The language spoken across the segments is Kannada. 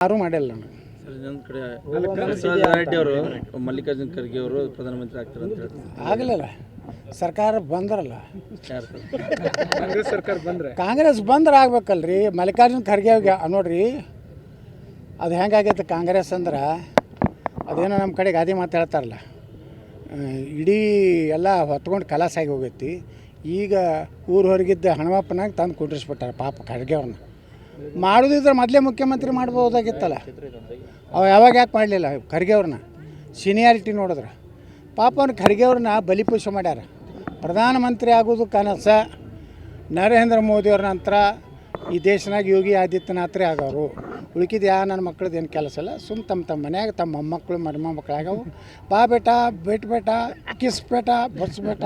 ಯಾರೂ ಮಾಡಿಲ್ಲ ನಾನು. ಸರ್ ಇನ್ನೊಂದು ಕಡೆ ಬಸವರಾಜ ರೆಡ್ಡಿ ಅವರು ಮಲ್ಲಿಕಾರ್ಜುನ ಖರ್ಗೆ ಅವರು ಪ್ರಧಾನಮಂತ್ರಿ ಆಗ್ತಾರೆ ಅಂತ ಹೇಳ್ತಾರೆ. ಆಗಲಿಲ್ಲ, ಸರ್ಕಾರ ಬಂದ್ರಲ್ಲ. ಯಾರು ಸರ್? ಕಾಂಗ್ರೆಸ್ ಸರ್ಕಾರ ಬಂದರೆ ಕಾಂಗ್ರೆಸ್ ಬಂದ್ರೆ ಆಗ್ಬೇಕಲ್ರಿ. ಮಲ್ಲಿಕಾರ್ಜುನ ಖರ್ಗೆ ನೋಡ್ರಿ, ಅದು ಹೆಂಗಾಗೈತೆ ಕಾಂಗ್ರೆಸ್ ಅಂದ್ರೆ, ಅದೇನೋ ನಮ್ಮ ಕಡೆ ಗಾದಿ ಮಾತು ಹೇಳ್ತಾರಲ್ಲ, ಇಡೀ ಎಲ್ಲ ಹೊತ್ಕೊಂಡು ಕಲಾಸಾಗಿ ಹೋಗೈತಿ. ಈಗ ಊರು ಹೊರಗಿದ್ದ ಹನುಮಪ್ಪನಾಗ ತಂದು ಕುಂಡ್ರಿಸ್ಬಿಟ್ಟಾರೆ ಪಾಪ ಖರ್ಗೆ ಅವ್ರನ್ನ. ಮಾಡೋದಿದ್ರೆ ಮೊದಲೇ ಮುಖ್ಯಮಂತ್ರಿ ಮಾಡ್ಬೋದಾಗಿತ್ತಲ್ಲ, ಅವ ಯಾವಾಗ ಯಾಕೆ ಮಾಡಲಿಲ್ಲ ಖರ್ಗೆ ಅವ್ರನ್ನ? ಸೀನಿಯಾರಿಟಿ ನೋಡಿದ್ರೆ ಪಾಪ ಅವ್ನ ಖರ್ಗೆ ಅವ್ರನ್ನ ಬಲಿಪೂಷ ಮಾಡ್ಯಾರ. ಪ್ರಧಾನಮಂತ್ರಿ ಆಗೋದು ಕನಸ ನರೇಂದ್ರ ಮೋದಿಯವ್ರ ನಂತರ ಈ ದೇಶನಾಗ ಯೋಗಿ ಆದಿತ್ಯನಾಥ್ರೇ ಆಗೋರು. ಉಳ್ಕಿದ್ದು ನನ್ನ ಮಕ್ಳದ್ದು ಏನು ಕೆಲಸ ಇಲ್ಲ. ಸುಮ್ಮ ತಮ್ಮ ಮನ್ಯಾಗ ತಮ್ಮ ಮೊಮ್ಮಕ್ಕಳು ಮೊಮ್ಮಕ್ಕಳು ಆಗವು. ಬಾ ಬೇಟ, ಬೇಟ ಕಿಸ್ ಬೇಟ, ಬಸ್ ಬೇಟ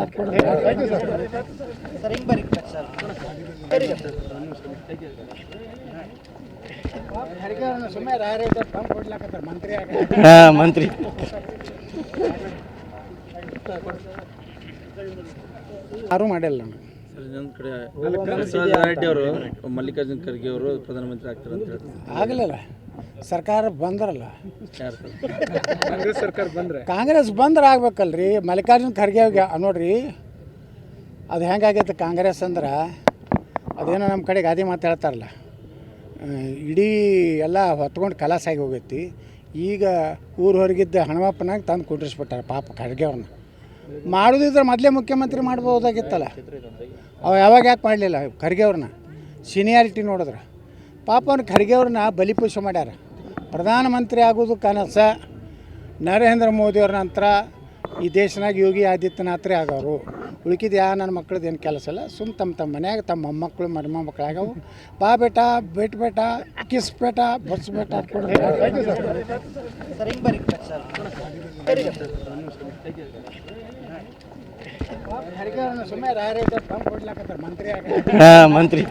ಸುಮ್ಮನೆ ರಾಯರೇಟ್ ತಂದು ಕೊಡ್ಲಾಕತ್ತಾರ ಮಂತ್ರಿ ಮಂತ್ರಿ ಯಾರೂ ಮಾಡಿಲ್ಲ ನಾನು. ಸರ್ ಇನ್ನೊಂದು ಕಡೆ ಬಸವರಾಜ ರೆಡ್ಡಿ ಅವರು ಮಲ್ಲಿಕಾರ್ಜುನ ಖರ್ಗೆ ಅವರು ಪ್ರಧಾನಮಂತ್ರಿ ಆಗ್ತಾರೆ ಅಂತ ಹೇಳ್ತಾರೆ. ಆಗಲಿಲ್ಲ, ಸರ್ಕಾರ ಬಂದ್ರಲ್ಲ. ಯಾರು ಸರ್? ಕಾಂಗ್ರೆಸ್ ಸರ್ಕಾರ ಬಂದರೆ ಕಾಂಗ್ರೆಸ್ ಬಂದ್ರೆ ಆಗ್ಬೇಕಲ್ರಿ. ಮಲ್ಲಿಕಾರ್ಜುನ ಖರ್ಗೆ ನೋಡ್ರಿ, ಅದು ಹೆಂಗಾಗೈತೆ ಕಾಂಗ್ರೆಸ್ ಅಂದ್ರೆ, ಅದೇನೋ ನಮ್ಮ ಕಡೆ ಗಾದಿ ಮಾತು ಹೇಳ್ತಾರಲ್ಲ, ಇಡೀ ಎಲ್ಲ ಹೊತ್ಕೊಂಡು ಕಲಾಸಾಗಿ ಹೋಗೈತಿ. ಈಗ ಊರು ಹೊರಗಿದ್ದ ಹನುಮಪ್ಪನಾಗ ತಂದು ಕುಂಡ್ರಿಸ್ಬಿಟ್ಟಾರೆ ಪಾಪ ಖರ್ಗೆ ಅವ್ರನ್ನ. ಮಾಡೋದಿದ್ರೆ ಮೊದಲೇ ಮುಖ್ಯಮಂತ್ರಿ ಮಾಡ್ಬೋದಾಗಿತ್ತಲ್ಲ, ಅವ ಯಾವಾಗ ಯಾಕೆ ಮಾಡಲಿಲ್ಲ ಖರ್ಗೆ ಅವ್ರನ್ನ? ಸೀನಿಯಾರಿಟಿ ನೋಡಿದ್ರೆ ಪಾಪ ಅವ್ನ ಖರ್ಗೆ ಅವ್ರನ್ನ ಬಲಿಪೂಷ ಮಾಡ್ಯಾರ. ಪ್ರಧಾನಮಂತ್ರಿ ಆಗೋದು ಕನಸ ನರೇಂದ್ರ ಮೋದಿಯವ್ರ ನಂತರ ಈ ದೇಶನಾಗ ಯೋಗಿ ಆದಿತ್ಯನಾಥ್ರೇ ಆಗೋರು. ಉಳ್ಕಿದ್ದು ನನ್ನ ಮಕ್ಳದ್ದು ಏನು ಕೆಲಸ ಇಲ್ಲ. ಸುಮ್ಮ ತಮ್ಮ ಮನ್ಯಾಗ ತಮ್ಮ ಮೊಮ್ಮಕ್ಕಳು ಮೊಮ್ಮಕ್ಕಳು ಆಗವು. ಬಾ ಬೇಟ, ಬೇಟ ಕಿಸ್ ಬೇಟ, ಬಸ್ ಬೇಟ ಸುಮ್ಮನೆ ರಾಯರೇಟ್ ತಂದು ಕೊಡ್ಲಾಕತ್ತಾರ ಮಂತ್ರಿ ಮಂತ್ರಿ